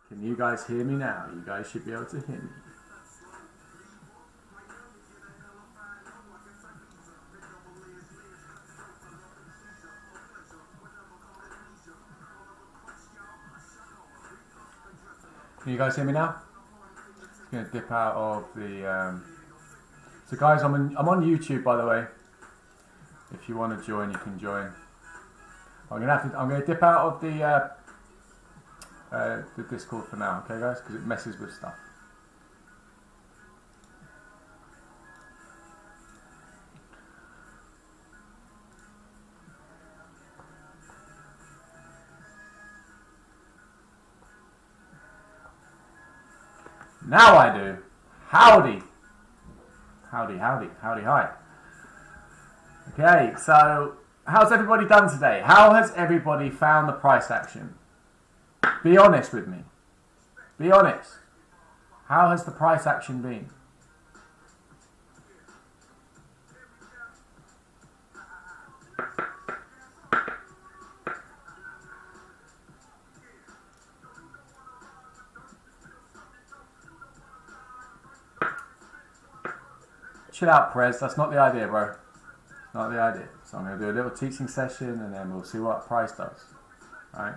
Can you guys hear me now? You guys should be able to hear me. Can you guys hear me now? Just going to dip out of the... So guys, I'm on YouTube, by the way. If you want to join, you can join. I'm going to dip out of the Discord for now, okay guys, because it messes with stuff. Now I do. Howdy. Howdy, howdy, howdy, hi. Okay, so how's everybody done today? How has everybody found the price action? Be honest with me. Be honest. How has the price action been? Chill out, Prez. That's not the idea, bro. Not the idea. So I'm going to do a little teaching session and then we'll see what price does. Alright.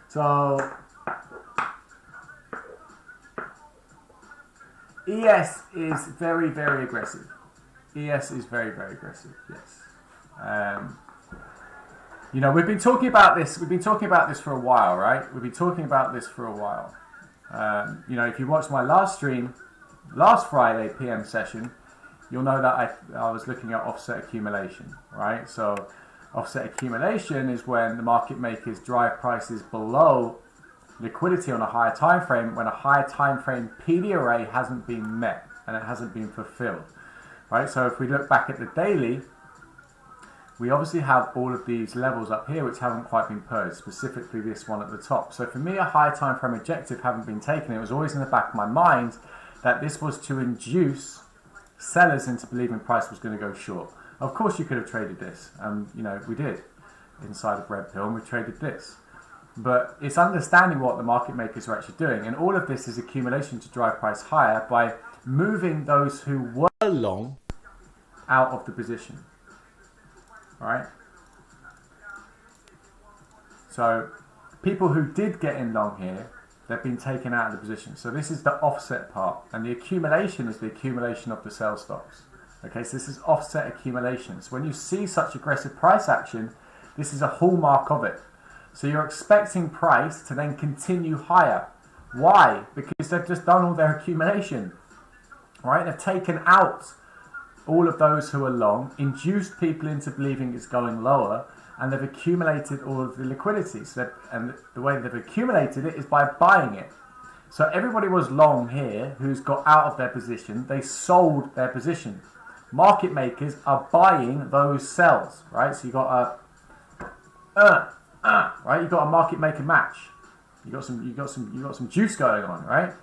So ES is very, very aggressive. ES is very, very aggressive. Yes. You know, we've been talking about this. We've been talking about this for a while, right? We've been talking about this for a while. You know, if you watched my last stream, last Friday PM session, you'll know that I was looking at offset accumulation, right? So offset accumulation is when the market makers drive prices below liquidity on a higher time frame when a higher time frame PD array hasn't been met and it hasn't been fulfilled, right? So if we look back at the daily, we obviously have all of these levels up here which haven't quite been purged, specifically this one at the top. So for me, a high time frame objective haven't been taken. It was always in the back of my mind that this was to induce sellers into believing price was going to go short. Of course you could have traded this, and you know, we did inside of Red Pill and we traded this. But it's understanding what the market makers are actually doing, and all of this is accumulation to drive price higher by moving those who were long out of the position. Alright? So people who did get in long here, they've been taken out of the position. So this is the offset part, and the accumulation is the accumulation of the sell stops. Okay, so this is offset accumulation. So when you see such aggressive price action, this is a hallmark of it. So you're expecting price to then continue higher. Why? Because they've just done all their accumulation. Right? They've taken out all of those who are long, induced people into believing it's going lower, and they've accumulated all of the liquidity. So and the way they've accumulated it is by buying it. So everybody was long here who's got out of their position. They sold their position. Market makers are buying those sells, right? So you got a right. You got a market maker match. You got some juice going on, right?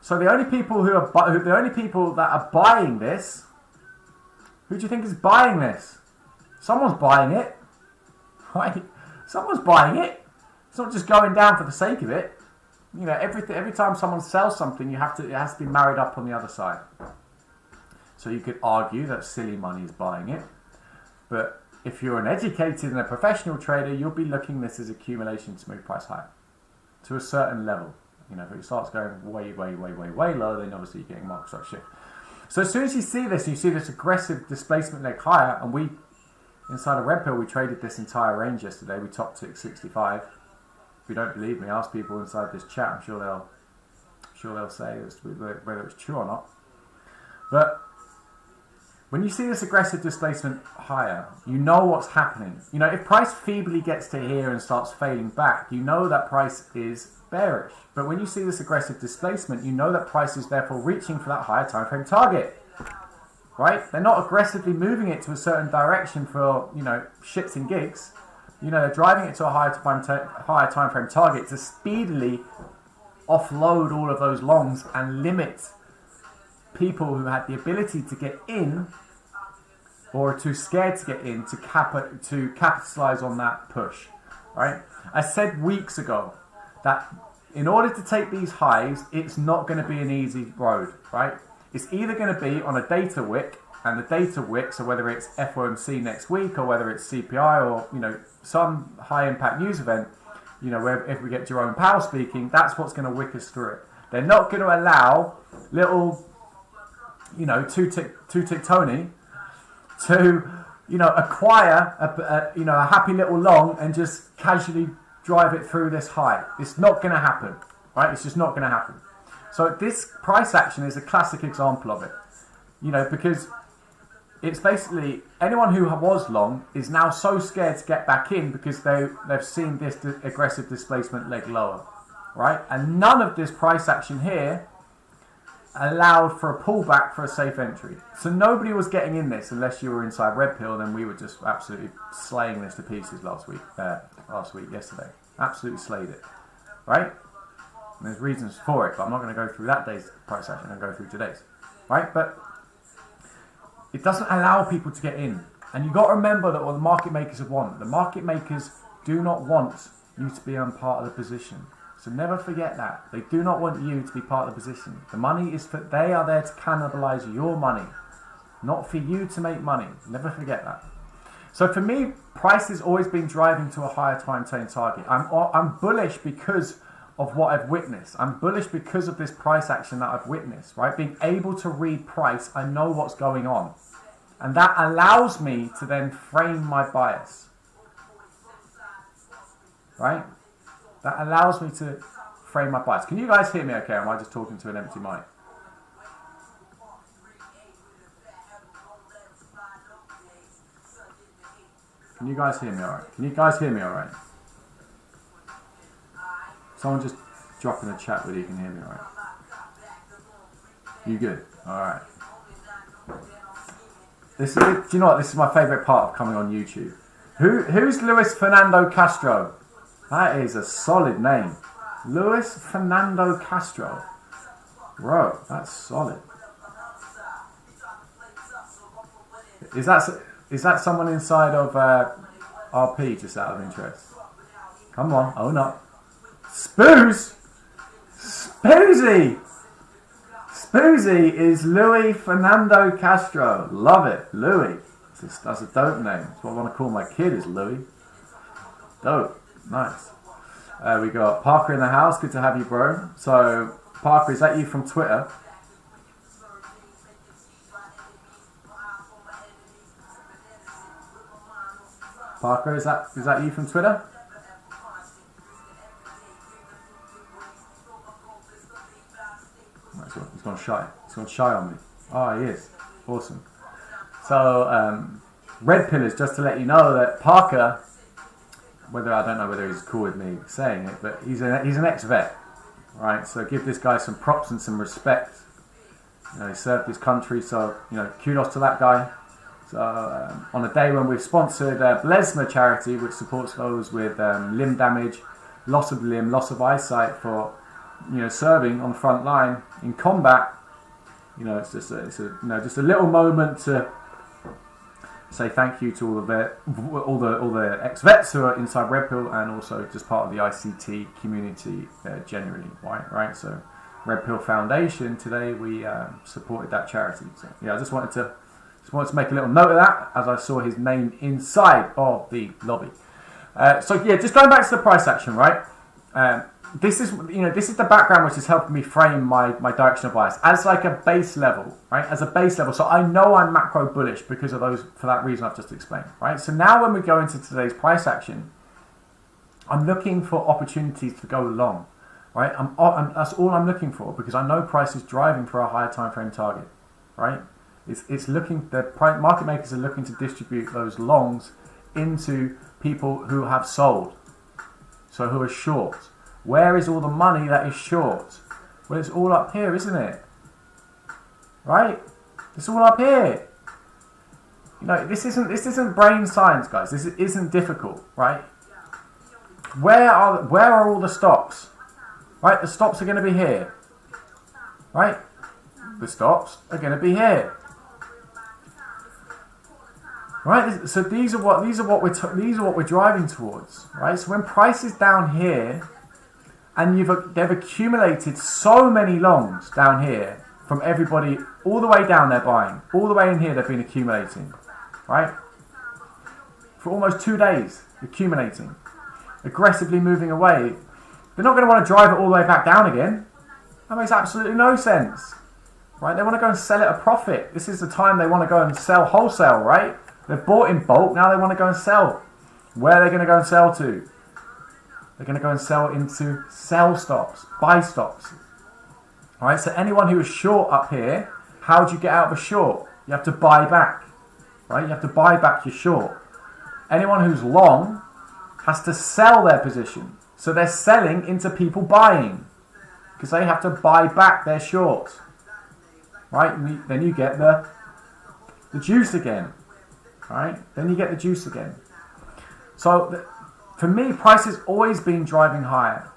So the only people that are buying this, who do you think is buying this? Someone's buying it. Right? Someone's buying it. It's not just going down for the sake of it. You know, every time someone sells something, it has to be married up on the other side. So you could argue that silly money is buying it, but if you're an educated and a professional trader, you'll be looking at this as accumulation to move price higher to a certain level. You know, if it starts going way low, then obviously you're getting market structure shift. So as soon as you see this aggressive displacement leg higher, and we inside of Red Pill, we traded this entire range yesterday. We topped it at 65. If you don't believe me, ask people inside this chat. I'm sure they'll say whether it's true or not. But when you see this aggressive displacement higher, you know what's happening. You know, if price feebly gets to here and starts failing back, you know that price is bearish. But when you see this aggressive displacement, you know that price is therefore reaching for that higher time frame target. Right? They're not aggressively moving it to a certain direction for, you know, shits and gigs. You know, they're driving it to a higher time frame target to speedily offload all of those longs and limit people who had the ability to get in or are too scared to get in to capitalize on that push. Right? I said weeks ago that in order to take these highs, it's not going to be an easy road, right? It's either going to be on a data wick, and the data wick, so whether it's FOMC next week or whether it's CPI or, you know, some high impact news event, you know, where if we get Jerome Powell speaking, that's what's going to wick us through it. They're not going to allow little, you know, two-tick Tony to, you know, acquire a happy little long and just casually drive it through this high. It's not going to happen, right? It's just not going to happen. So this price action is a classic example of it, you know, because it's basically anyone who was long is now so scared to get back in because they've seen this aggressive displacement leg lower, right? And none of this price action here allowed for a pullback for a safe entry. So nobody was getting in this unless you were inside red pill. Then we were just absolutely slaying this to pieces yesterday. Absolutely slayed it, right? And there's reasons for it, but I'm not going to go through that day's price action and go through today's, right? But it doesn't allow people to get in. And you've got to remember that what the market makers want. The market makers do not want you to be on part of the position. So never forget that. They do not want you to be part of the position. The money is for, they are there to cannibalize your money, not for you to make money. Never forget that. So for me, price has always been driving to a higher time chain target. I'm bullish because of what I've witnessed. I'm bullish because of this price action that I've witnessed, right? Being able to read price, I know what's going on. And that allows me to then frame my bias, right? That allows me to frame my bias. Can you guys hear me okay? Or am I just talking to an empty mic? Can you guys hear me alright? Can you guys hear me alright? Someone just drop in the chat whether you can hear me alright. You good? Alright. Do you know what? This is my favourite part of coming on YouTube. Who's Luis Fernando Castro? That is a solid name. Luis Fernando Castro. Bro, that's solid. Is that someone inside of RP, just out of interest? Come on, own up. Spoozy is Louis Fernando Castro. Love it, Louis. That's a dope name. That's what I want to call my kid, is Louis. Dope, nice. We got Parker in the house. Good to have you, bro. So Parker, is that you from Twitter? Parker, is that you from Twitter? He's gone shy. He's gone shy on me. Oh, he is. Awesome. So, red pillars, just to let you know that Parker, I don't know whether he's cool with me saying it, but he's an ex-vet, right? So give this guy some props and some respect. You know, he served his country, so, you know, kudos to that guy. So, on a day when we've sponsored Blesma charity, which supports those with limb damage, loss of limb, loss of eyesight for, you know, serving on the front line in combat, you know, it's just a little moment to say thank you to all the ex-vets who are inside Red Pill and also just part of the ICT community generally, right? So Red Pill Foundation, today we supported that charity. So yeah, I just wanted to make a little note of that as I saw his name inside of the lobby. So yeah, just going back to the price action, right? This is the background which is helping me frame my directional bias as like a base level, right? As a base level. So I know I'm macro bullish because of for that reason I've just explained, right? So now when we go into today's price action, I'm looking for opportunities to go long, right? That's all I'm looking for because I know price is driving for a higher time frame target, right? The market makers are looking to distribute those longs into people who have sold, so who are short. Where is all the money that is short? Well, it's all up here, isn't it? Right? It's all up here. You know, this isn't brain science, guys. This isn't difficult, right? Where are all the stops? Right? The stops are going to be here. Right? The stops are going to be here. Right? So these are what we're driving towards, right? So when price is down here, and they've accumulated so many longs down here from everybody all the way down there buying. All the way in here they've been accumulating, right? For almost 2 days, accumulating. Aggressively moving away. They're not going to want to drive it all the way back down again. That makes absolutely no sense, right? They want to go and sell it at a profit. This is the time they want to go and sell wholesale, right? They've bought in bulk, now they want to go and sell. Where are they going to go and sell to? They're going to go and sell into sell stops, buy stops. All right, so anyone who is short up here, how do you get out of a short? You have to buy back, right? You have to buy back your short. Anyone who's long has to sell their position. So they're selling into people buying because they have to buy back their short, right? And then you get the juice again, right? Then you get the juice again. So for me, price has always been driving higher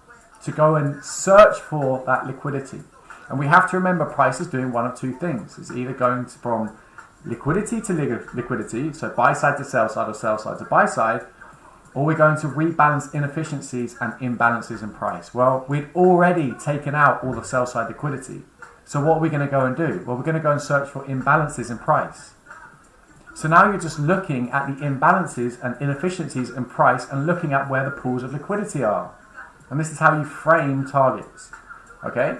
to go and search for that liquidity. And we have to remember price is doing one of two things. It's either going from liquidity to liquidity, so buy side to sell side or sell side to buy side, or we're going to rebalance inefficiencies and imbalances in price. Well, we'd already taken out all the sell side liquidity. So what are we going to go and do? Well, we're going to go and search for imbalances in price. So now you're just looking at the imbalances and inefficiencies in price and looking at where the pools of liquidity are. And this is how you frame targets. Okay?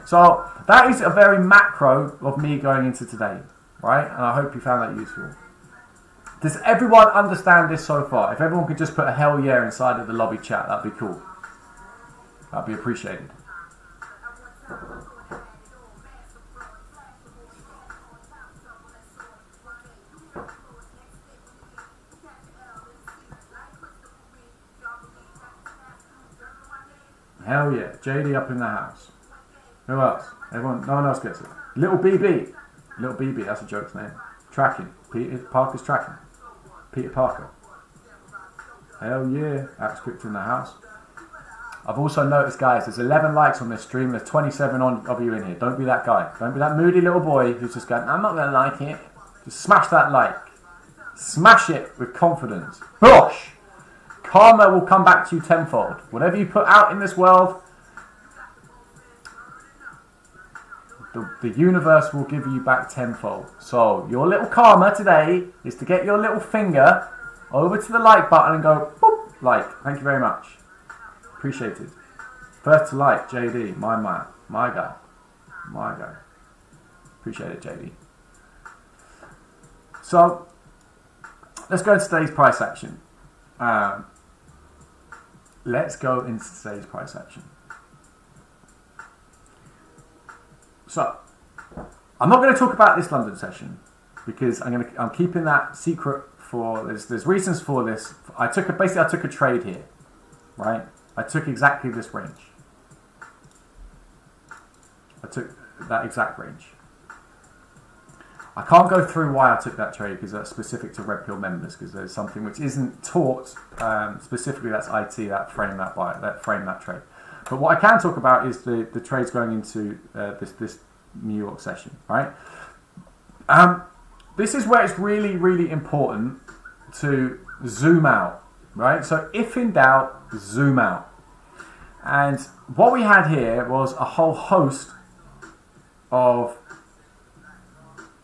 So that is a very macro of me going into today, right? And I hope you found that useful. Does everyone understand this so far? If everyone could just put a hell yeah inside of the lobby chat, that'd be cool. That'd be appreciated. Hell yeah. JD up in the house. Who else? Everyone? No one else gets it. Little BB. Little BB, that's a joke's name. Tracking. Peter Parker's tracking. Peter Parker. Hell yeah. Axe Crypto in the house. I've also noticed, guys, there's 11 likes on this stream. There's 27 of you in here. Don't be that guy. Don't be that moody little boy who's just going, I'm not going to like it. Just smash that like. Smash it with confidence. Bosh! Karma will come back to you tenfold. Whatever you put out in this world, the universe will give you back tenfold. So your little karma today is to get your little finger over to the like button and go, boop, like. Thank you very much. Appreciated. First to like, JD, my guy. Appreciate it, JD. So let's go to today's price action. Let's go into today's price action. So, I'm not going to talk about this London session because I'm keeping that secret for there's reasons for this. I took a trade here, right? I took exactly this range. I took that exact range. I can't go through why I took that trade because that's specific to Red Pill members, because there's something which isn't taught specifically. That's IT that frame that trade. But what I can talk about is the trades going into this New York session, right? This is where it's really, really important to zoom out, right? So if in doubt, zoom out. And what we had here was a whole host of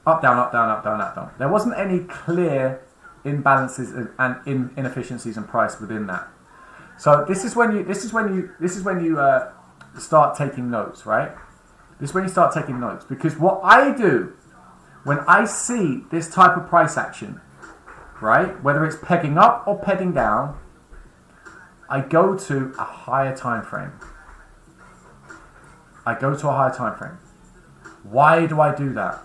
up, down, up, down, up, down, up, down. There wasn't any clear imbalances and inefficiencies in price within that. So this is when you start taking notes, right? This is when you start taking notes, because what I do when I see this type of price action, right, whether it's pegging up or pegging down, I go to a higher time frame. Why do I do that?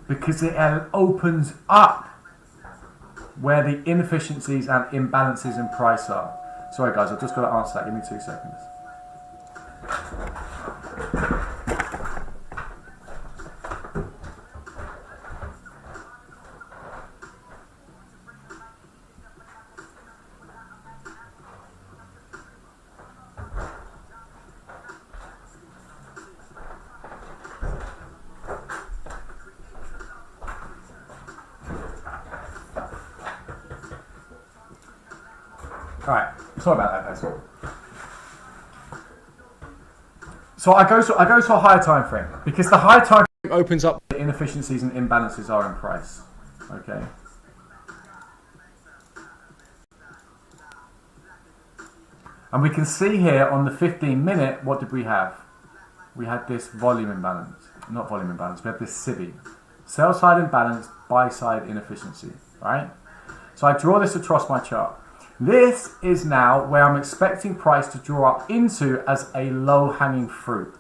Because it opens up where the inefficiencies and imbalances in price are. Sorry guys, I've just got to answer that. Give me 2 seconds. Alright, sorry about that guys. So I go to a higher time frame because the higher time frame opens up the inefficiencies and imbalances are in price. Okay. And we can see here on the 15-minute, what did we have? We had this volume imbalance. Not volume imbalance, we have this SIBI. Sell side imbalance, buy side inefficiency, right? So I draw this across my chart. This is now where I'm expecting price to draw up into as a low-hanging fruit.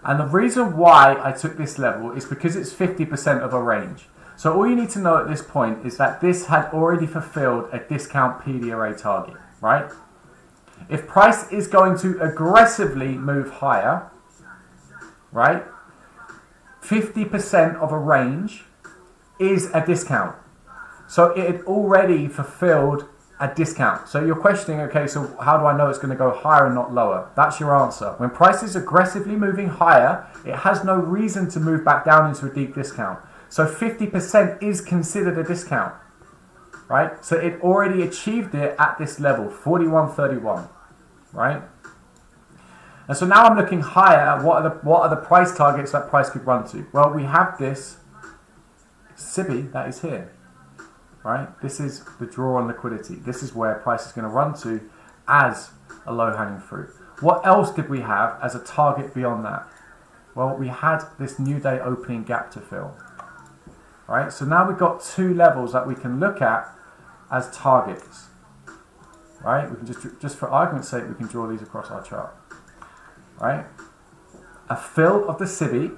And the reason why I took this level is because it's 50% of a range. So all you need to know at this point is that this had already fulfilled a discount PD array target, right? If price is going to aggressively move higher, right, 50% of a range is a discount. So it had already fulfilled a discount. So you're questioning, okay, so how do I know it's going to go higher and not lower? That's your answer. When price is aggressively moving higher, it has no reason to move back down into a deep discount. So 50% is considered a discount, right? So it already achieved it at this level, 41.31, right? And so now I'm looking higher at what are the price targets that price could run to. Well, we have this SIBI that is here, right? This is the draw on liquidity. This is where price is going to run to as a low-hanging fruit. What else did we have as a target beyond that? Well, we had this new day opening gap to fill. Right, so now we've got two levels that we can look at as targets. Right, we can just for argument's sake, we can draw these across our chart. Right, a fill of the SIBI,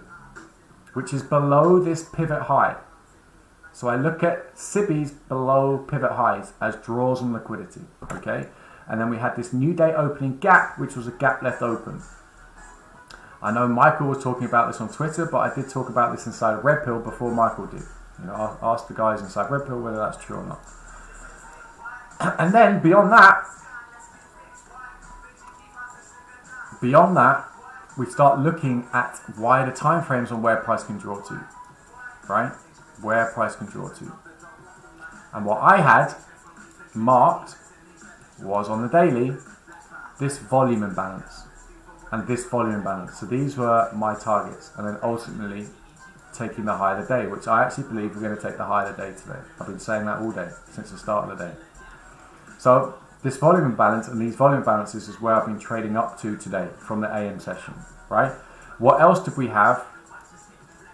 which is below this pivot high. So I look at SIBIs below pivot highs as draws on liquidity. Okay, and then we had this new day opening gap, which was a gap left open. I know Michael was talking about this on Twitter, but I did talk about this inside Red Pill before Michael did. You know, I asked the guys inside Red Pill whether that's true or not. And then beyond that, we start looking at wider time frames on where price can draw to, right? Where price can draw to. And what I had marked was on the daily, this volume imbalance and this volume imbalance. So these were my targets, and then ultimately taking the high of the day, which I actually believe we're going to take the high of the day today. I've been saying that all day since the start of the day. So this volume imbalance and these volume imbalances is where I've been trading up to today from the AM session, right? What else did we have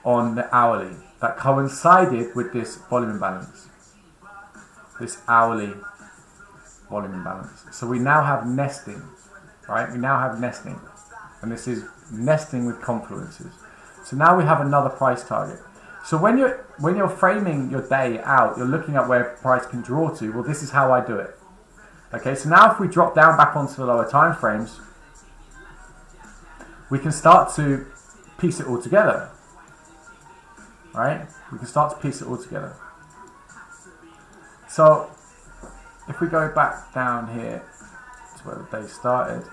on the hourly that coincided with this volume imbalance? This hourly volume imbalance. So we now have nesting, right? We now have nesting, and this is nesting with confluences. So now we have another price target. So when you're framing your day out, you're looking at where price can draw to. Well, this is how I do it. Okay, so now if we drop down back onto the lower time frames, we can start to piece it all together. Right? We can start to piece it all together. So if we go back down here to where the day started,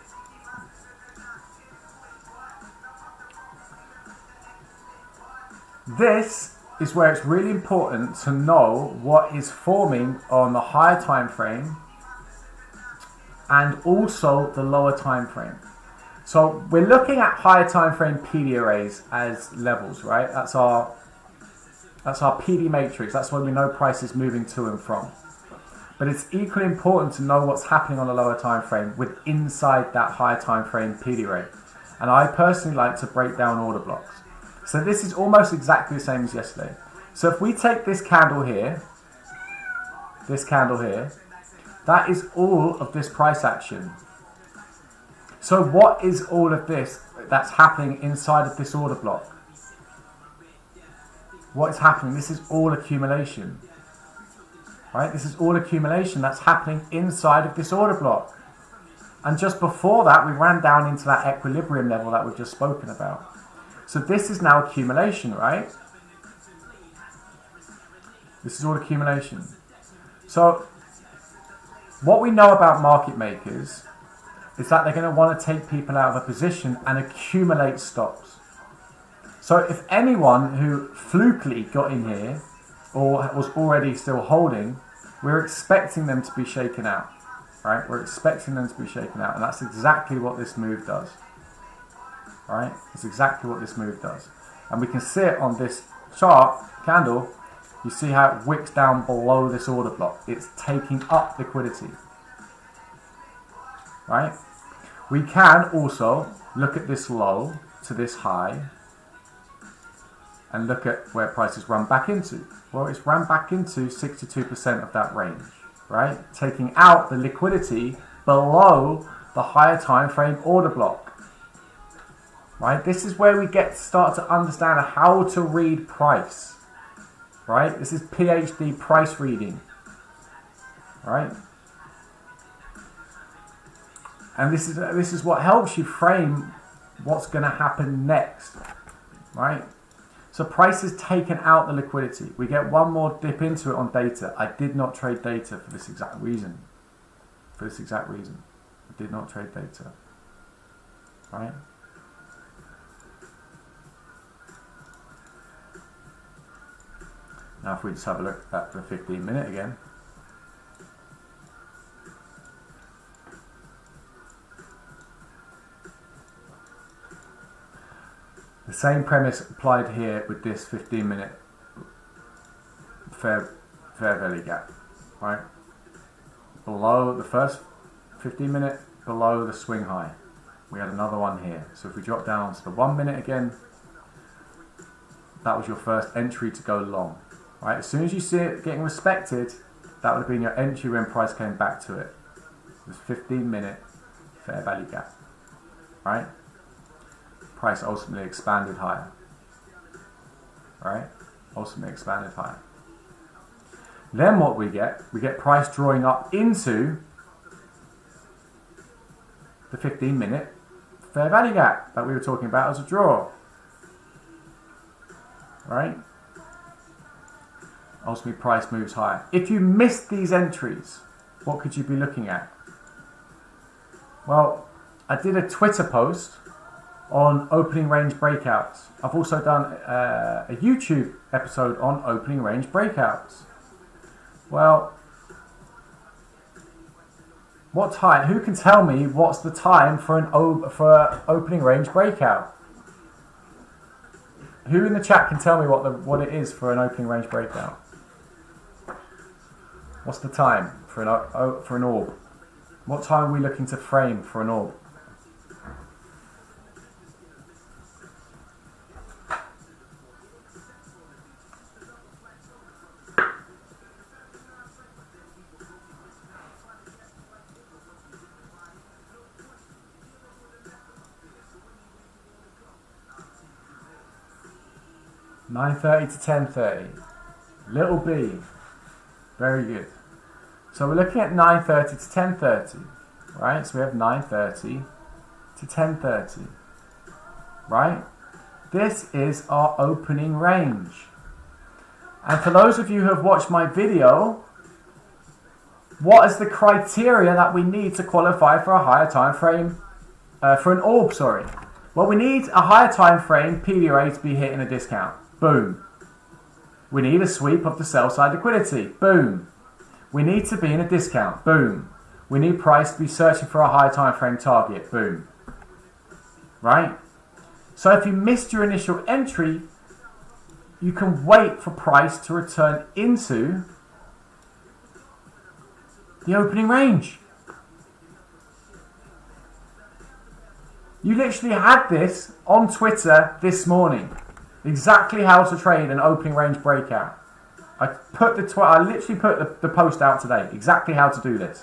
this is where it's really important to know what is forming on the higher time frame and also the lower time frame. So we're looking at higher time frame PD arrays as levels, right? That's our PD matrix. That's where we know price is moving to and from. But it's equally important to know what's happening on the lower time frame with inside that higher time frame PD array. And I personally like to break down order blocks. So this is almost exactly the same as yesterday. So if we take this candle here, that is all of this price action. So what is all of this that's happening inside of this order block? What is happening? This is all accumulation. Right? This is all accumulation that's happening inside of this order block. And just before that, we ran down into that equilibrium level that we've just spoken about. So this is now accumulation, right? This is all accumulation. So what we know about market makers is that they're going to want to take people out of a position and accumulate stops. So if anyone who flukily got in here or was already still holding, we're expecting them to be shaken out, right? We're expecting them to be shaken out, and that's exactly what this move does. right? It's exactly what this move does. And we can see it on this chart, candle. You see how it wicks down below this order block. It's taking up liquidity, right? We can also look at this low to this high and look at where prices run back into. Well, it's run back into 62% of that range, right? Taking out the liquidity below the higher time frame order block, right? This is where we start to understand how to read price, right? This is PhD price reading, right? And this is what helps you frame what's going to happen next, right? So price has taken out the liquidity. We get one more dip into it on data. I did not trade data for this exact reason. I did not trade data, right? Now if we just have a look at the 15-minute again. The same premise applied here with this 15-minute fair value gap, right? Below the first 15-minute, below the swing high. We had another one here. So if we drop down to the 1 minute again, that was your first entry to go long, right? As soon as you see it getting respected, that would have been your entry when price came back to it. This 15-minute fair value gap, right? Price ultimately expanded higher, right? Ultimately expanded higher. Then what we get price drawing up into the 15-minute fair value gap that we were talking about as a draw, right? Ultimately price moves higher. If you missed these entries, what could you be looking at? Well, I did a Twitter post on opening range breakouts. I've also done a YouTube episode on opening range breakouts. Well, what time? Who can tell me what's the time for an opening range breakout? Who in the chat can tell me what it is for an opening range breakout? What's the time for an orb? What time are we looking to frame for an orb? (9:30 to 10:30). Little B. Very good. So we're looking at 9:30 to 10:30, right? So we have 9:30 to 10:30, right? This is our opening range. And for those of you who have watched my video, what is the criteria that we need to qualify for a higher time frame, for an orb, sorry? Well, we need a higher time frame PVRA to be hitting a discount. Boom. We need a sweep of the sell side liquidity. Boom. We need to be in a discount. Boom. We need price to be searching for a higher time frame target. Boom. Right? So if you missed your initial entry, you can wait for price to return into the opening range. You literally had this on Twitter this morning. Exactly how to trade an opening range breakout. I literally put the post out today. Exactly how to do this.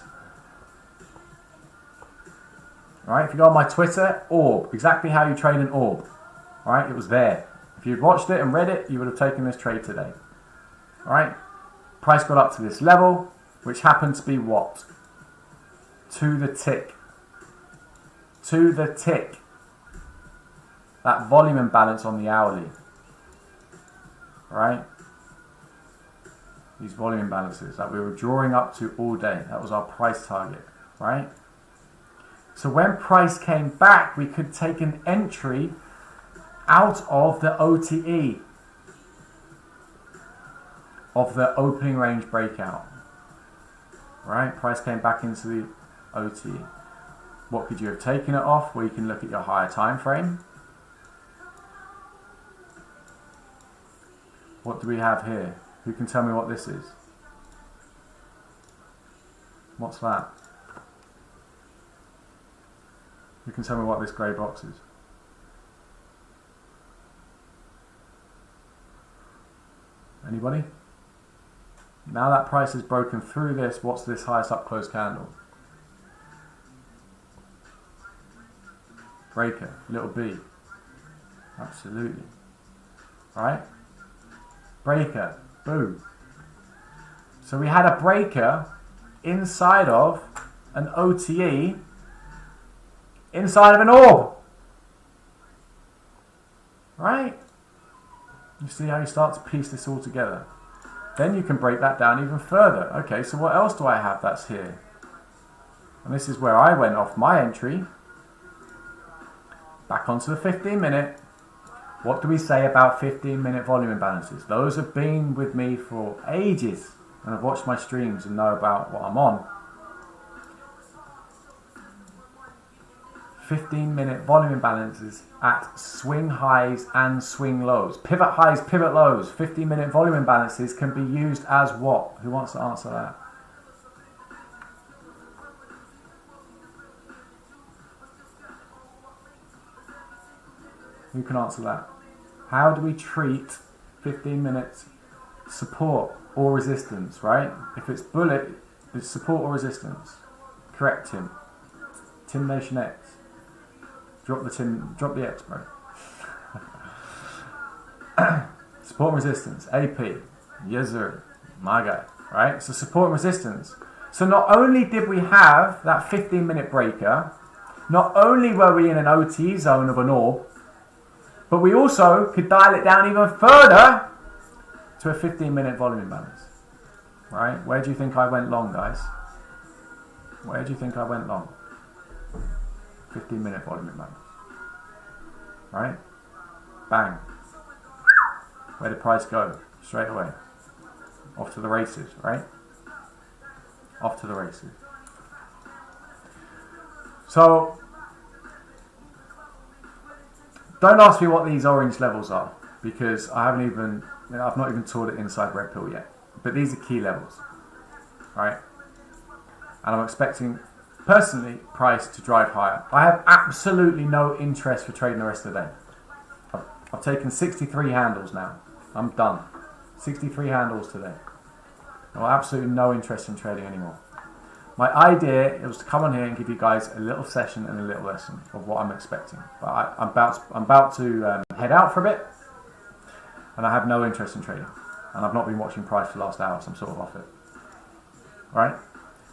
Alright, if you go on my Twitter, orb. Exactly how you trade an orb. Alright, it was there. If you'd watched it and read it, you would have taken this trade today. Alright, price got up to this level, which happened to be what? To the tick. To the tick. That volume imbalance on the hourly. Right? These volume imbalances that we were drawing up to all day. That was our price target, right? So when price came back, we could take an entry out of the OTE of the opening range breakout, right? Price came back into the OTE. What could you have taken it off? Well, you can look at your higher time frame, What do we have here? Who can tell me what this is? What's that? Who can tell me what this grey box is? Anybody? Now that price has broken through this, what's this highest up close candle? Breaker, little b. Absolutely. Right? Breaker, boom. So we had a breaker inside of an OTE, inside of an orb. Right? You see how you start to piece this all together. Then you can break that down even further. Okay, so what else do I have that's here? And this is where I went off my entry. Back onto the 15 minute. What do we say about 15-minute volume imbalances? Those have been with me for ages and have watched my streams and know about what I'm on. 15-minute volume imbalances at swing highs and swing lows. Pivot highs, pivot lows. 15-minute volume imbalances can be used as what? Who wants to answer that? Who can answer that? How do we treat 15 minutes support or resistance, right? If it's bullet, it's support or resistance. Correct, Tim. Tim Nation X. Drop the X, bro. Support and resistance, AP. Yes, sir. My guy, right? So support and resistance. So not only did we have that 15-minute breaker, not only were we in an OT zone of an orb, but we also could dial it down even further to a 15-minute volume imbalance. Right? Where do you think I went long, guys? Where do you think I went long? 15-minute volume imbalance. Right? Bang. Where did price go? Straight away. Off to the races, right? Off to the races. So, don't ask me what these orange levels are, because I've not even taught it inside Red Pill yet. But these are key levels, right? And I'm expecting, personally, price to drive higher. I have absolutely no interest for trading the rest of the day. I've taken 63 handles now. I'm done. 63 handles today. I've absolutely no interest in trading anymore. My idea was to come on here and give you guys a little session and a little lesson of what I'm expecting. But I'm about to head out for a bit, and I have no interest in trading. And I've not been watching price for the last hour, so I'm sort of off it. Right?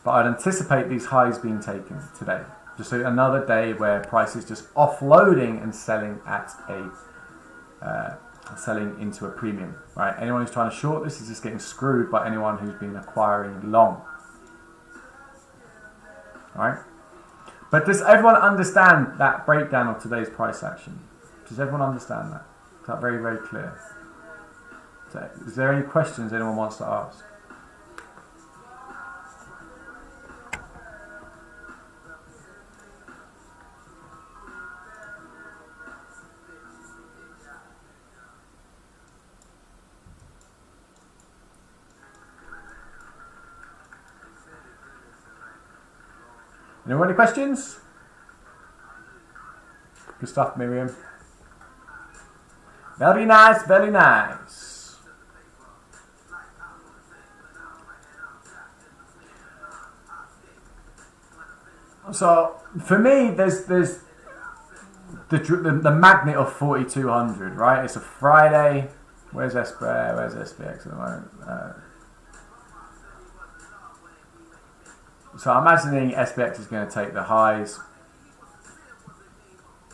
But I'd anticipate these highs being taken today. Just another day where price is just offloading and selling at selling into a premium. Right? Anyone who's trying to short this is just getting screwed by anyone who's been acquiring long. Right? But does everyone understand that breakdown of today's price action? Does everyone understand that? Is that very, very clear? So, is there any questions anyone wants to ask? Anyone any questions? Good stuff, Miriam. Very nice, very nice. So for me, there's the magnet of 4200, right? It's a Friday. Where's SPX at the moment? So I'm imagining SPX is going to take the highs,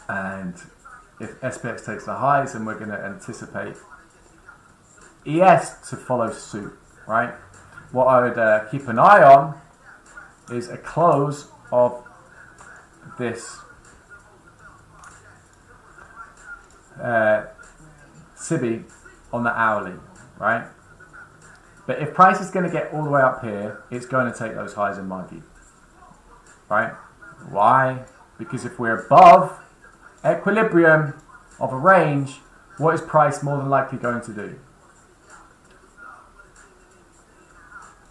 and if SPX takes the highs, then we're going to anticipate ES to follow suit, right? What I would keep an eye on is a close of this SIBI on the hourly, right? But if price is going to get all the way up here, it's going to take those highs in my view, right? Why? Because if we're above equilibrium of a range, what is price more than likely going to do?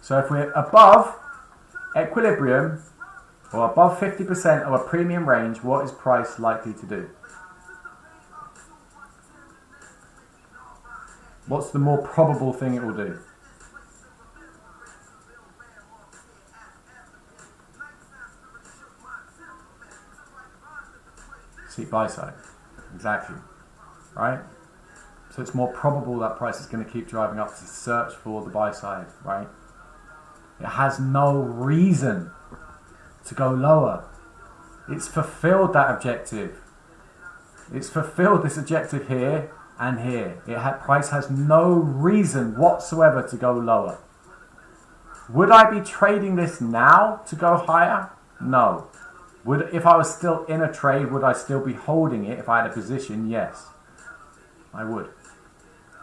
So if we're above equilibrium or above 50% of a premium range, what is price likely to do? What's the more probable thing it will do? Seek buy side. Exactly. Right? So it's more probable that price is going to keep driving up to search for the buy side, right? It has no reason to go lower. It's fulfilled that objective. It's fulfilled this objective here and here. Price has no reason whatsoever to go lower. Would I be trading this now to go higher? No. If I was still in a trade, would I still be holding it if I had a position? Yes, I would.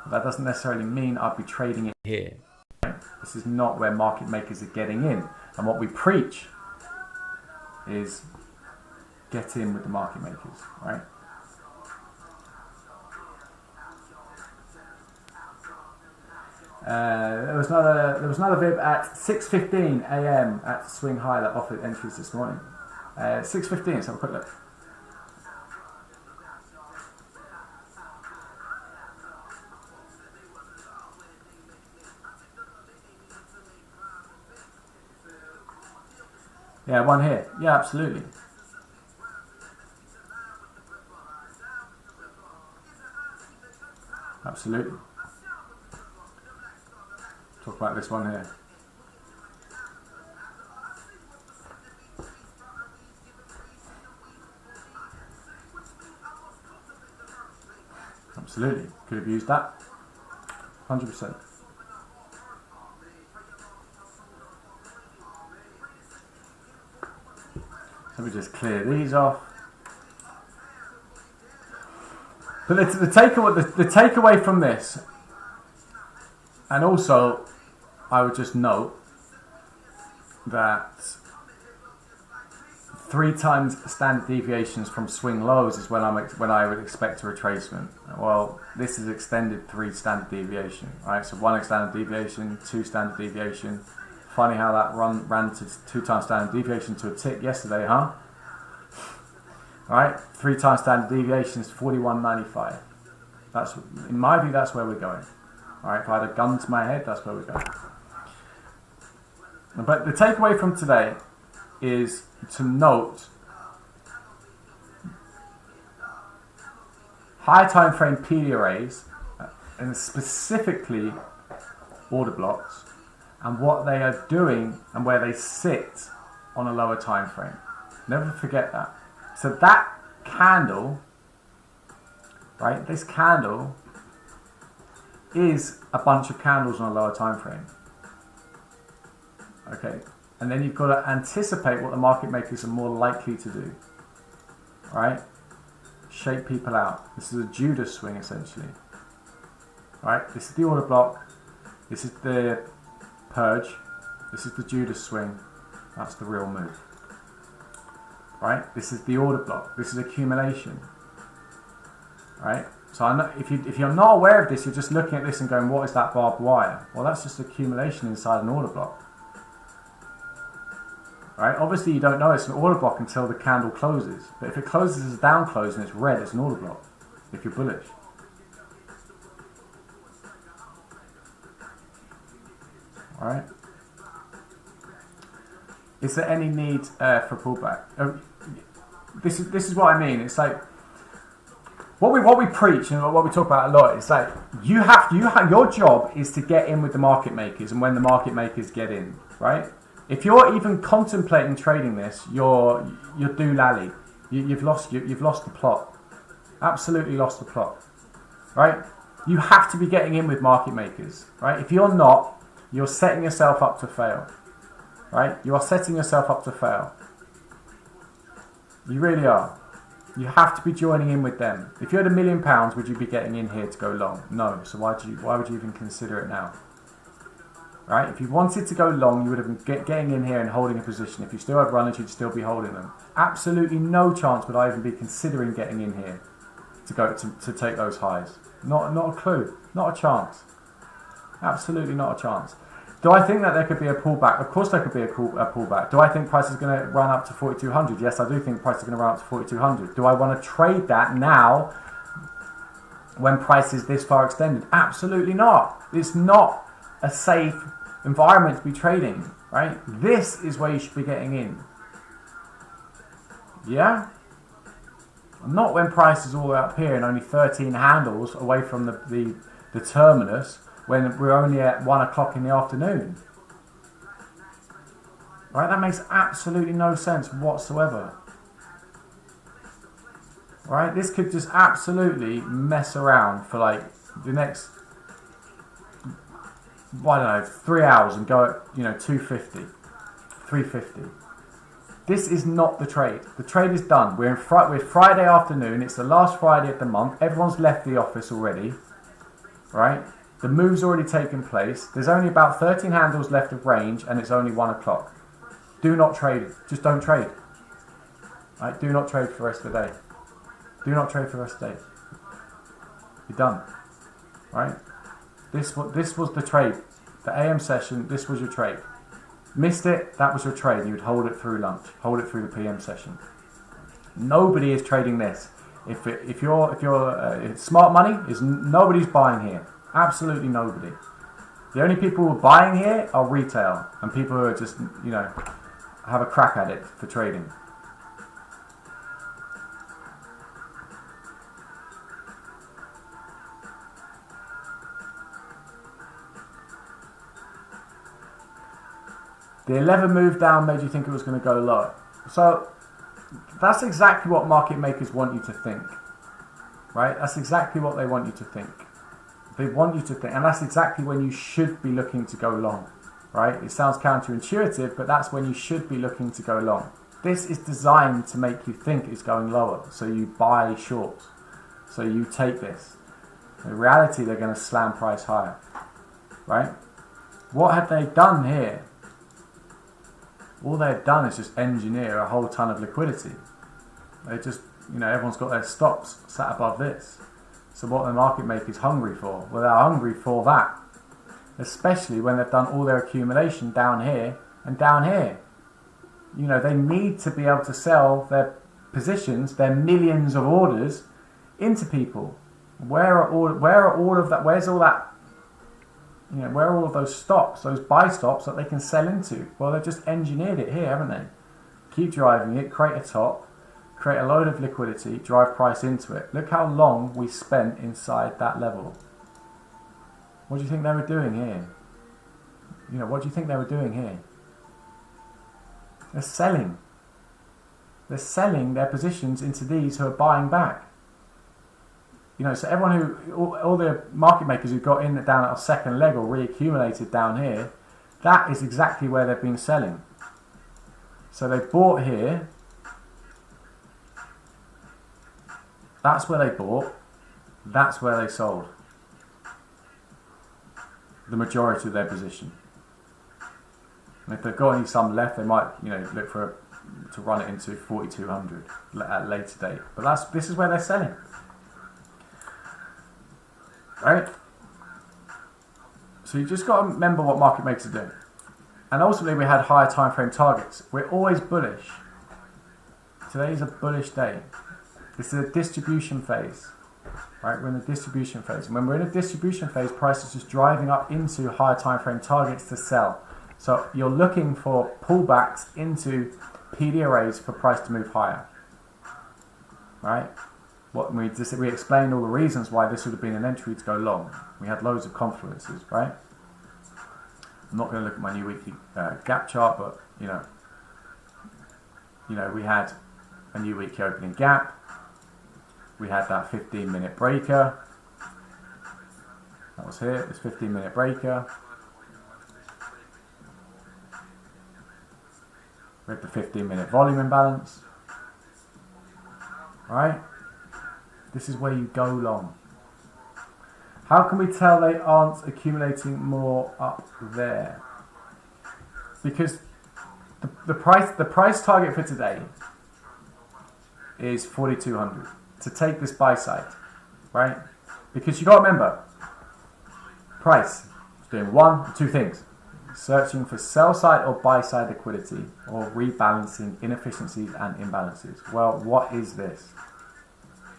But that doesn't necessarily mean I'd be trading it here. This is not where market makers are getting in. And what we preach is get in with the market makers, right? There was another VIB at 6:15 a.m. at Swing High that offered entries this morning. 6:15. Let's have a quick look. Yeah, one here. Yeah, absolutely. Absolutely. Talk about this one here. Absolutely. Could have used that. 100%. Let me just clear these off. But the takeaway from this, and also I would just note that 3 times standard deviations from swing lows is when I would expect a retracement. Well, this is extended 3 standard deviation, right? So 1 standard deviation, 2 standard deviation. Funny how that ran to 2 times standard deviation to a tick yesterday, huh? All right, 3 times standard deviation is 41.95. That's, in my view, that's where we're going. All right, if I had a gun to my head, that's where we're going. But the takeaway from today is to note high time frame PD arrays, and specifically order blocks, and what they are doing and where they sit on a lower time frame. Never forget that. So that candle, right, this candle is a bunch of candles on a lower time frame. Okay, and then you've got to anticipate what the market makers are more likely to do. Right? Shake people out. This is a Judas swing essentially. Right? This is the order block. This is the purge. This is the Judas swing. That's the real move. Right? This is the order block. This is accumulation. Right? So I know, if you're not aware of this, you're just looking at this and going, what is that barbed wire? Well, that's just accumulation inside an order block. Right? Obviously, you don't know it's an order block until the candle closes. But if it closes as a down close and it's red, it's an order block. If you're bullish. All right? Is there any need for pullback? This is what I mean. It's like what we preach and what we talk about a lot. It's like your job is to get in with the market makers, and when the market makers get in, right? If you're even contemplating trading this, you're doolally. You've lost the plot. Absolutely lost the plot. Right? You have to be getting in with market makers. Right? If you're not, you're setting yourself up to fail. Right? You are setting yourself up to fail. You really are. You have to be joining in with them. If you had £1 million, would you be getting in here to go long? No. So why would you even consider it now? Right? If you wanted to go long, you would have been getting in here and holding a position. If you still had runners, you'd still be holding them. Absolutely no chance would I even be considering getting in here to take those highs. Not a clue. Not a chance. Absolutely not a chance. Do I think that there could be a pullback? Of course there could be a pullback. Do I think price is going to run up to 4,200? Yes, I do think price is going to run up to 4,200. Do I want to trade that now when price is this far extended? Absolutely not. It's not a safe environment to be trading, right? This is where you should be getting in. Yeah? Not when price is all the way up here and only 13 handles away from the terminus, when we're only at 1 o'clock in the afternoon. Right? That makes absolutely no sense whatsoever. Right? This could just absolutely mess around for like the next, I don't know, 3 hours and go at, 250, 350. This is not the trade. The trade is done. We're Friday afternoon. It's the last Friday of the month. Everyone's left the office already. Right? The move's already taken place. There's only about 13 handles left of range and it's only 1 o'clock. Do not trade. Just don't trade. Right? Do not trade for the rest of the day. Do not trade for the rest of the day. You're done. Right? This was the trade. The AM session, this was your trade. Missed it, that was your trade. You would hold it through lunch. Hold it through the PM session. Nobody is trading this. If you're smart money, nobody's buying here. Absolutely nobody. The only people who are buying here are retail and people who are just, have a crack at it for trading. The 11 move down made you think it was going to go lower. So that's exactly what market makers want you to think. Right? That's exactly what they want you to think. They want you to think, and that's exactly when you should be looking to go long, right? It sounds counterintuitive, but that's when you should be looking to go long. This is designed to make you think it's going lower, so you buy short, so you take this. In reality, they're going to slam price higher, right? What have they done here? All they've done is just engineer a whole ton of liquidity. They just, everyone's got their stops sat above this. So what the market makers hungry for? Well, they're hungry for that. Especially when they've done all their accumulation down here and down here. They need to be able to sell their positions, their millions of orders, into people. Where are all of that? Where's all that? Where are all of those stops, those buy stops that they can sell into? Well, they've just engineered it here, haven't they? Keep driving it, create a top, create a load of liquidity, drive price into it. Look how long we spent inside that level. What do you think they were doing here? What do you think they were doing here? They're selling. They're selling their positions into these who are buying back. So everyone all the market makers who got in down at a second leg or reaccumulated down here, that is exactly where they've been selling. So they bought here. That's where they bought. That's where they sold. The majority of their position. And if they've got any some left, they might, look to run it into 4,200 at a later date. But this is where they're selling. Right? So you just got to remember what market makers are doing. And ultimately we had higher time frame targets. We're always bullish. Today is a bullish day. This is a distribution phase. Right? We're in the distribution phase. And when we're in a distribution phase, price is just driving up into higher time frame targets to sell. So you're looking for pullbacks into PD arrays for price to move higher. Right? We explained all the reasons why this would have been an entry to go long. We had loads of confluences, right? I'm not going to look at my new weekly gap chart, but we had a new weekly opening gap. We had that 15-minute breaker. That was here. This 15-minute breaker. We had the 15-minute volume imbalance. All right. This is where you go long. How can we tell they aren't accumulating more up there? Because the price target for today is 4,200 to take this buy side, right? Because you got to remember, price is doing one or two things. searching for sell side or buy side liquidity, or rebalancing inefficiencies and imbalances. Well, what is this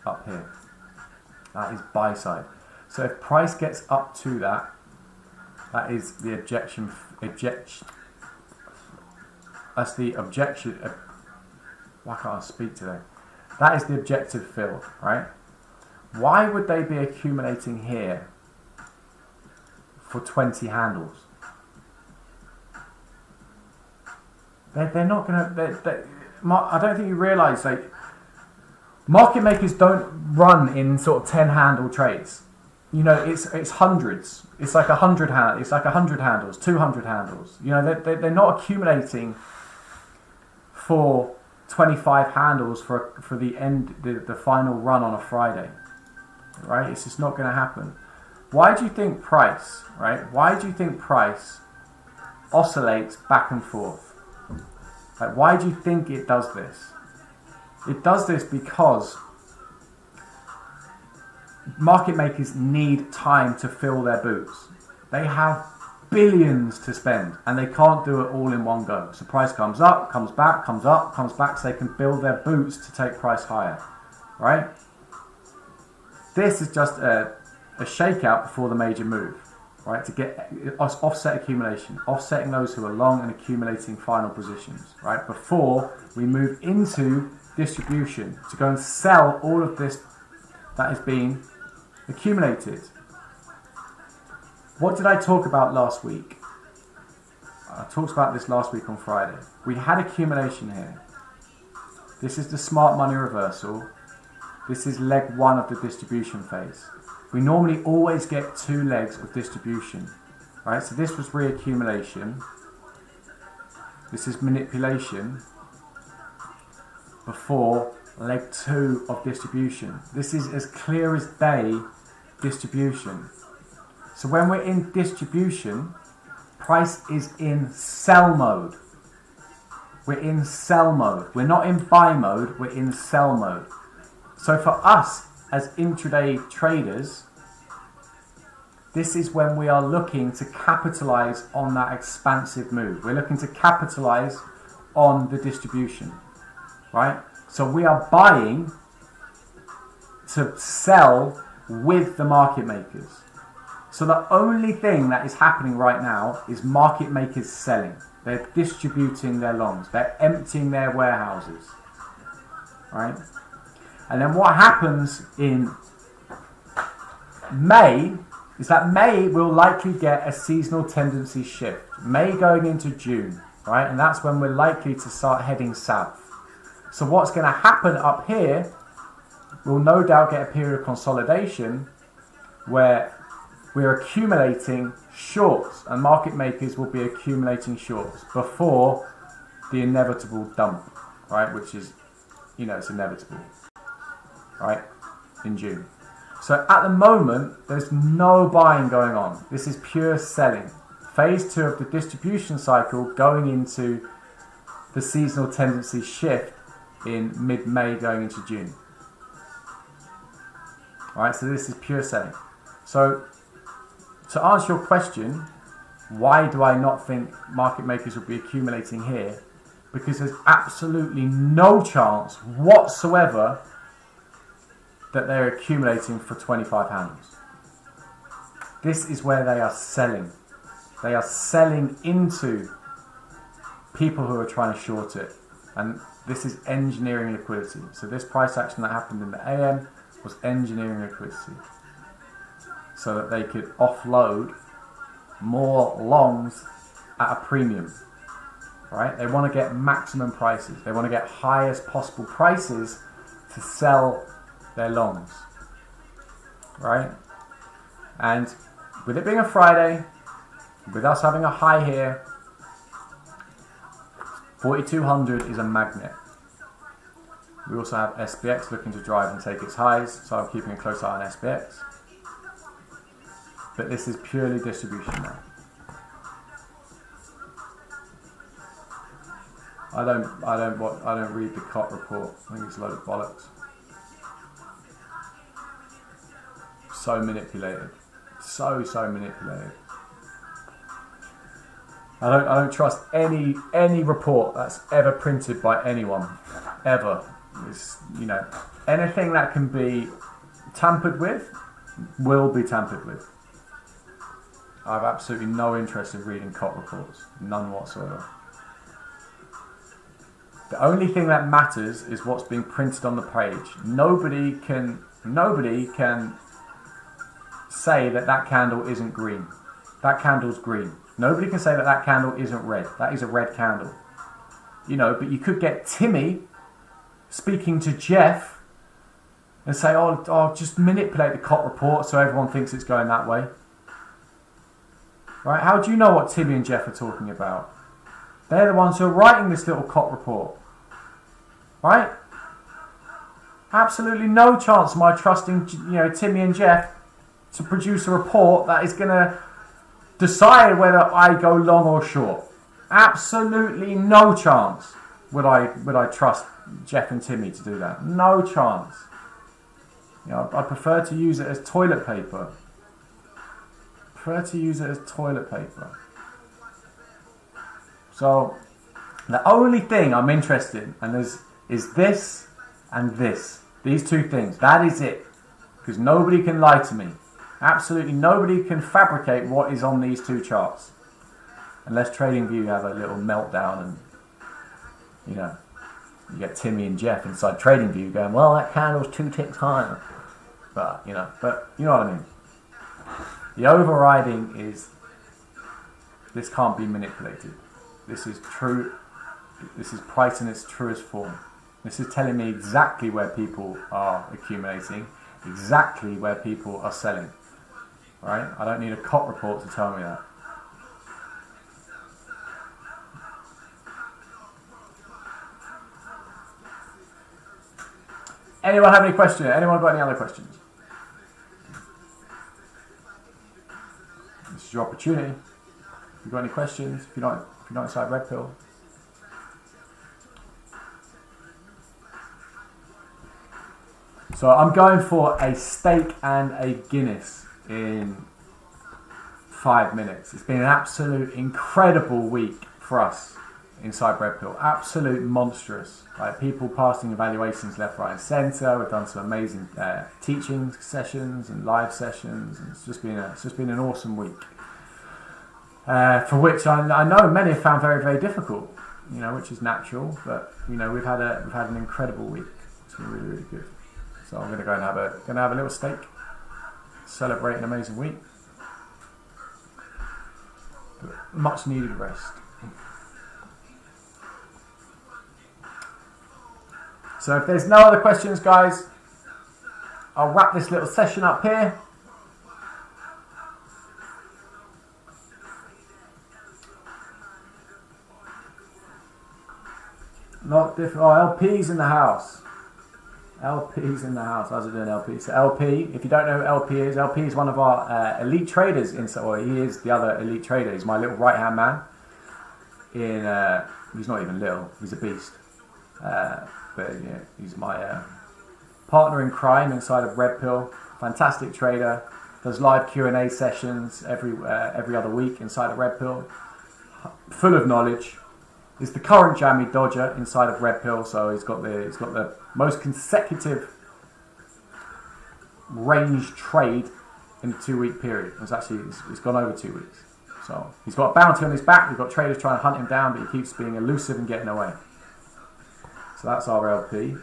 up here? That is buy side. So if price gets up to that, that is the objection. That's the objection. Why can't I speak today? That is the objective fill, right? Why would they be accumulating here for 20 handles? They're not going to... I don't think you realise, like, market makers don't run in sort of 10 handle trades. You know, it's hundreds. It's like 100 handles, 200 handles. You know, they're not accumulating for 25 handles for the end, the final run on a Friday, right? It's just not going to happen. Why do you think price, right? Why do you think price oscillates back and forth? Like, why do you think it does this? It does this because market makers need time to fill their boots. They have billions to spend and they can't do it all in one go. So price comes up, comes back, comes up, comes back, so they can build their boots to take price higher, right? This is just a shakeout before the major move, right? To get offset accumulation, offsetting those who are long and accumulating final positions, right? Before we move into distribution to go and sell all of this that is being accumulated. What did I talk about last week? I talked about this last week on Friday. We had accumulation here. This is the smart money reversal. This is leg one of the distribution phase. We normally always get 2 legs of distribution, right? So this was reaccumulation. This is manipulation before leg 2 of distribution. This is as clear as day distribution. So when we're in distribution, price is in sell mode. We're in sell mode. We're not in buy mode, we're in sell mode. So for us as intraday traders, this is when we are looking to capitalize on that expansive move. We're looking to capitalize on the distribution, right? So we are buying to sell with the market makers. So the only thing that is happening right now is market makers selling. They're distributing their longs. They're emptying their warehouses, right? And then what happens in May is that May will likely get a seasonal tendency shift. May going into June, right? And that's when we're likely to start heading south. So what's going to happen up here, we'll no doubt get a period of consolidation where we're accumulating shorts, and market makers will be accumulating shorts before the inevitable dump, right? Which is, you know, it's inevitable, right? In June. So at the moment, there's no buying going on. This is pure selling. Phase 2 of the distribution cycle going into the seasonal tendency shift in mid-May going into June. All right, so this is pure selling. So to answer your question, why do I not think market makers will be accumulating here? Because there's absolutely no chance whatsoever that they're accumulating for 25 handles. This is where they are selling. They are selling into people who are trying to short it. And this is engineering liquidity. So this price action that happened in the AM was engineering liquidity, so that they could offload more longs at a premium, right? They want to get maximum prices. They want to get highest possible prices to sell their longs, right? And with it being a Friday, with us having a high here, 4200 is a magnet. We also have SPX looking to drive and take its highs, so I'm keeping a close eye on SPX. But this is purely distribution now. I don't read the COT report. I think it's a load of bollocks. So manipulated. So manipulated. I don't trust any report that's ever printed by anyone, ever. It's, you know, anything that can be tampered with will be tampered with. I have absolutely no interest in reading COT reports, none whatsoever. The only thing that matters is what's being printed on the page. Nobody can say that candle isn't green. That candle's green. Nobody can say that candle isn't red. That is a red candle. You know, but you could get Timmy speaking to Jeff and say, oh, just manipulate the COT report so everyone thinks it's going that way. Right? How do you know what Timmy and Jeff are talking about? They're the ones who are writing this little COT report. Right? Absolutely no chance am I trusting, you know, Timmy and Jeff to produce a report that is going to decide whether I go long or short. Absolutely no chance would I trust Jeff and Timmy to do that. No chance. You know, I prefer to use it as toilet paper. So the only thing I'm interested in is this and this. These two things. That is it. Because nobody can lie to me. Absolutely nobody can fabricate what is on these two charts. Unless TradingView have a little meltdown and, you know, you get Timmy and Jeff inside TradingView going, well, that candle's 2 ticks higher. But you know what I mean. The overriding is this can't be manipulated. This is true. This is price in its truest form. This is telling me exactly where people are accumulating, exactly where people are selling. Right? I don't need a COT report to tell me that. Anyone have any questions? Anyone got any other questions? This is your opportunity. If you've got any questions, if you're not inside Red Pill. So I'm going for a steak and a Guinness in 5 minutes. It's been an absolute incredible week for us inside Red Pill. Absolute monstrous. Like people passing evaluations left, right and centre. We've done some amazing teaching sessions and live sessions. And it's just been an awesome week. For which I know many have found very, very difficult, you know, which is natural. But you know, we've had an incredible week. It's been really, really good. So I'm going to go and have a little steak, celebrate an amazing week, much needed rest. So if there's no other questions, guys, I'll wrap this little session up here. Not different. Oh, LP's in the house. LP's in the house. How's it doing, LP? So LP, if you don't know who LP is one of our elite traders. Or he is the other elite trader. He's my little right-hand man. He's not even little. He's a beast. But yeah, he's my partner in crime inside of Red Pill. Fantastic trader. Does live Q&A sessions every other week inside of Red Pill. Full of knowledge. Is the current Jammy Dodger inside of Red Pill, so he's got the most consecutive range trade in a 2-week period. It's gone over 2 weeks. So he's got a bounty on his back. We've got traders trying to hunt him down, but he keeps being elusive and getting away. So that's our LP.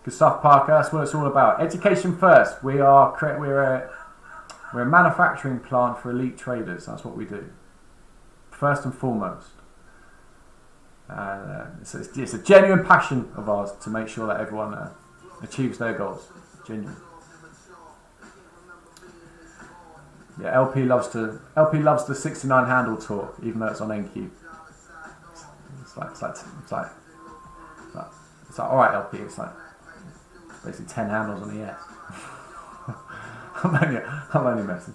Good stuff, Parker. That's what it's all about. Education first. We're a manufacturing plant for elite traders. That's what we do. First and foremost. It's a genuine passion of ours to make sure that everyone achieves their goals. Genuine. Yeah, LP loves the 69 handle talk, even though it's on NQ. It's like all right, LP. It's like basically 10 handles on the S. I'm only messing.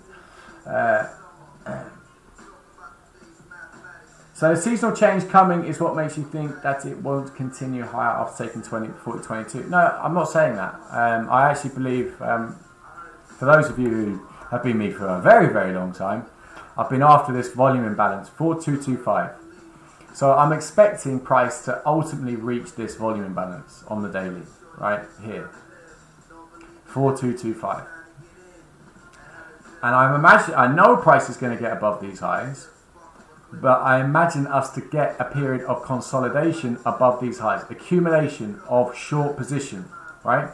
So the seasonal change coming is what makes you think that it won't continue higher after taking 40-22. No, I'm not saying that. I actually believe for those of you who have been me for a very, very long time, I've been after this volume imbalance, 4225. So I'm expecting price to ultimately reach this volume imbalance on the daily, right here, 4225. And I know price is going to get above these highs, but I imagine us to get a period of consolidation above these highs, accumulation of short position, right?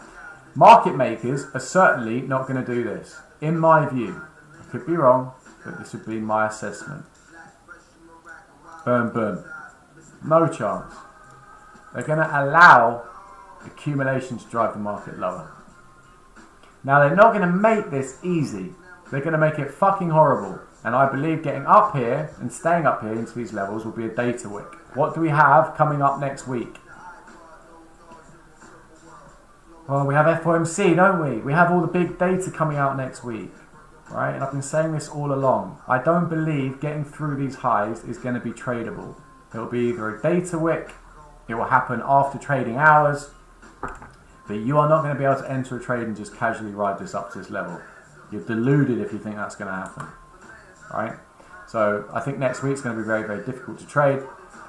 Market makers are certainly not going to do this, in my view. I could be wrong, but this would be my assessment. Boom, boom. No chance. They're going to allow accumulation to drive the market lower. Now, they're not going to make this easy. They're going to make it fucking horrible. And I believe getting up here and staying up here into these levels will be a data wick. What do we have coming up next week? Well, we have FOMC, don't we? We have all the big data coming out next week. Right? And I've been saying this all along. I don't believe getting through these highs is going to be tradable. It will be either a data wick, it will happen after trading hours, but you are not going to be able to enter a trade and just casually ride this up to this level. You're deluded if you think that's going to happen. Right? So I think next week's going to be very, very difficult to trade,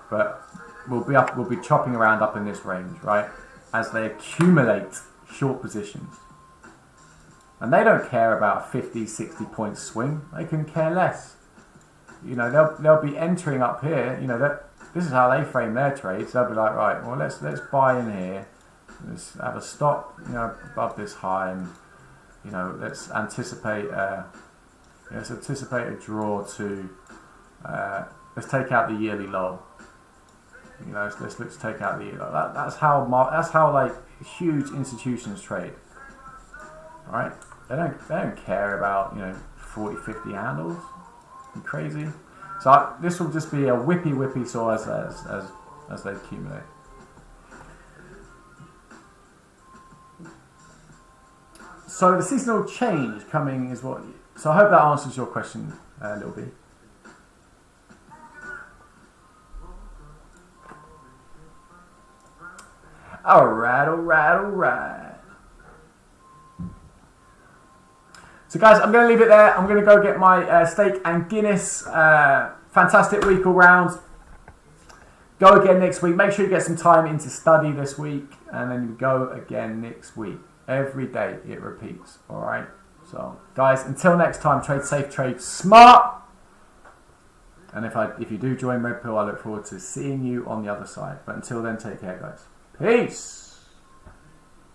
but we'll be chopping around up in this range, right? As they accumulate short positions. And they don't care about a 50, 60 point swing. They can care less. You know, they'll be entering up here. You know, this is how they frame their trades. They'll be like, right, well, let's buy in here. Let's have a stop, you know, above this high, and you know, let's anticipate a draw to. Let's take out the yearly low. You know, let's take out the yearly low. That's how like huge institutions trade. All right. They don't care about, you know, 40, 50 handles. You're crazy. So this will just be a whippy saw as they accumulate. So the seasonal change coming is what. So I hope that answers your question a little bit. All right. So guys, I'm going to leave it there. I'm going to go get my steak and Guinness. Fantastic week all round. Go again next week. Make sure you get some time into study this week. And then you go again next week. Every day it repeats. All right. So guys, until next time, trade safe, trade smart. And if you do join Red Pill, I look forward to seeing you on the other side. But until then, take care, guys. Peace.